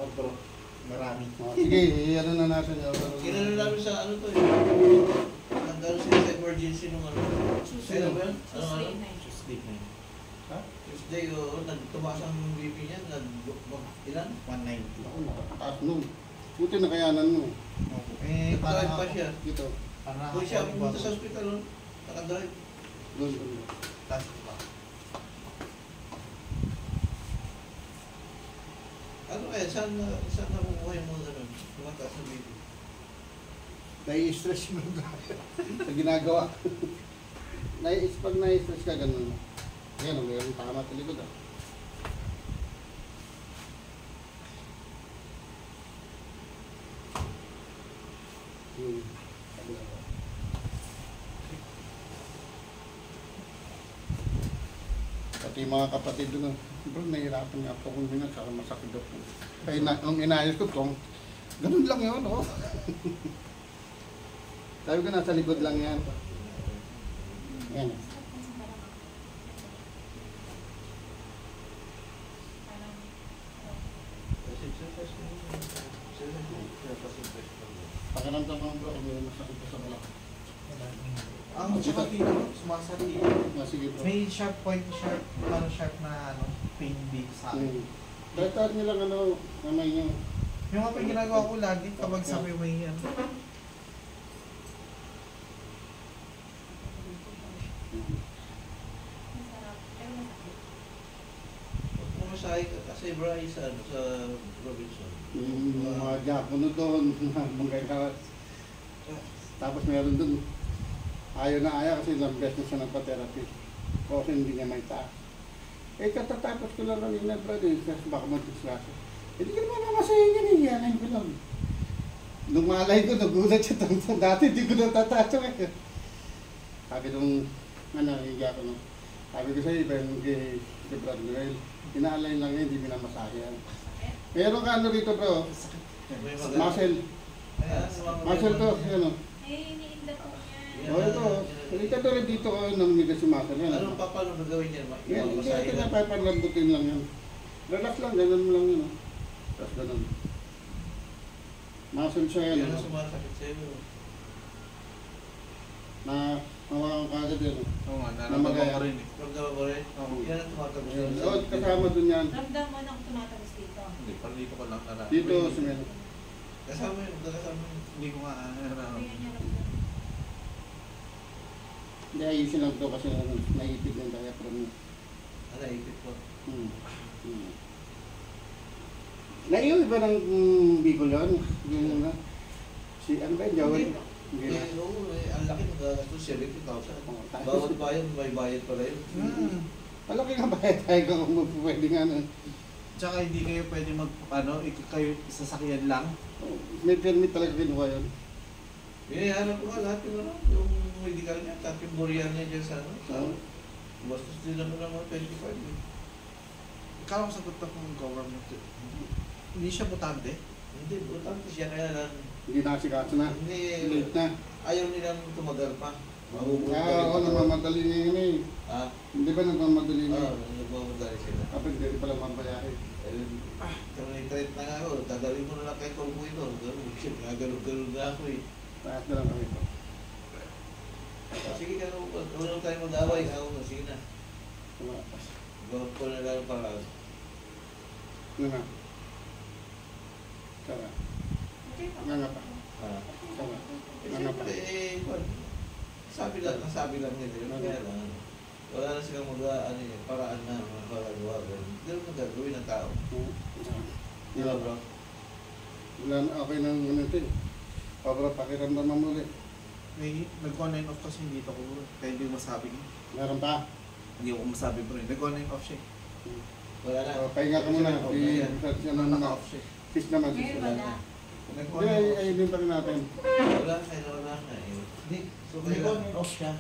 ako bro. Marami. Sige, ano na natin yun. Kilala namin sa ano to eh. Nandalo sila sa emergency nung ano. Kaya ba yun? Tuesday night. Tuesday na yun. Ha? Tuesday, tumaas ang BP niya. Ilan? 190. Ako, nakataas nun. Buti nakayanan mo. Eh, Nakadrive parang pa siya. Dito. Parang Kung siya pumunta sa hospital nun, nakadrive. Doon. taas pa. Ano kaya? Saan nakukuha yung mga ganun? Tumataas ang BP. Nai-stress mo sa ginagawa. Pag nai-stress ka, ganun. Ayan, mayroong tama sa likod. Pati mga kapatid doon, bro, nahihirapan nga po kung minat, saka masakit daw po. Kaya nung inayos ko, kung ganun lang yun, oh. Sabi ko, nasa likod lang yan. Yan. Pakiramdam ko bro, kung may masakit pa sa balak. Ang saka dito, sumasakit. Sige bro. May sharp point, parang sharp na ano, pain dito sa akin. Kahit nilang ano, namay nyo. Yung nga pa yung ginagawa ko lagi kapag sabi may ano. Pumasahe ka kasi Bryce sa Robinson. Yung mga Japono doon, mga kawas. Tapos meron doon, ayaw na ayaw kasi ilang beses na siya nagpa-therapy. Kasi hindi niya may taas. Eh katatapos ko lang kanina brother, kasi baka mag-discuss. Hindi ka naman mamasahin yan eh, yanayin ko lang. Nung malay ko, nagulat siya tungtong dati, hindi ko natatato eh. Sabi nung, higa ko no. Sabi ko sa'yo, iba yung kay Brad Noel, inaalay lang yan, hindi minamasahin. Meron ka ano rito bro, muscle. Muscle to, ano. Eh, iniinda po niya. O ito, halika to rin dito ko namigas si muscle yan. Anong paano gagawin niya? Yan, hindi Masahe natin lang. napapalambutin lang yan. Relax lang, ganun mo lang yun. Tapos ganun. Muscle siya yan. Yan ang sumasakit sa'yo. Na, hawakan ka agad yan. Oo nga, nararamdaman ko rin eh. Ramdaman mo rin? Oo. Yan ang tumatagos Ayun. sa'yo. O, kasama dun yan. Ramdam mo na tumatagos dito. Hindi, parang dito ko lang nararamdaman. Dito, sumelo. Kasama yun, kasama yun. Hindi ko nga nararamdaman. Tingnan niya ramdam. Hindi, ayusin lang to kasi ano, naipid ng diaphragm niya. Ano, ipit mo. Naiiwan ba ng Bicol yun? Yung ano? Si ano ba yun? Jawel? Hindi na. Eh, oo, ang laki ng gagastos, 70,000. Oo, tayo. Bawat bayan, may bayad pala yun. Malaki nga ba tayo kung pwede nga ano? Tsaka hindi kayo pwede kayo sasakyan lang. May permit talaga kinuha yun. Hinahanap ko nga lahat yung ano, yung medical niya, tapos yung burial niya dyan sa ano, sa bastos din naman ng mga 25 eh. Kala ko sagot ako ng government. Hindi siya botante. Hindi, butante siya kaya lang, Hindi nakasikaso na. hindi, Late na. ayaw nilang tumagal pa. Mahuhuli Oo, namamadali niya yun eh. Ah, Hindi ba nagmamadali niya? oo, nagmamadali sila. Kapag hindi pala mabayahin. Try na nga ako, tagalin mo na lang kay Tolpo ito. Shit, nagalog-galog na ako eh. Taas na lang kami ito. Sige ka, unang tayo mag-away, ako na, sige na. Tumakas. Gawin ko na lang para. Ano na? Sara. Okay pa. Nga nga pa. Ah. Sara. Eh, Nga nga pa. siyempre, sabi lang nila yun. Kaya lang, wala na silang ano yun, paraan na, mga kalagawa. Ganun na gagawin ng tao. Di ba bro? Wala na, okay nang ano ito eh. Pabra, pakiramdaman mo ulit. May nag-online off kasi dito ko bro. Kaya hindi ko masabi. Meron pa? Hindi ko masabi bro. Nag-online off siya. Wala na. Pahinga ka muna. Wala Ano na Naka-off siya. Fish naman. Ngayon wala. Hindi, ayun pa rin natin. na. Wala na eh. Hindi. So, Nag-online off siya.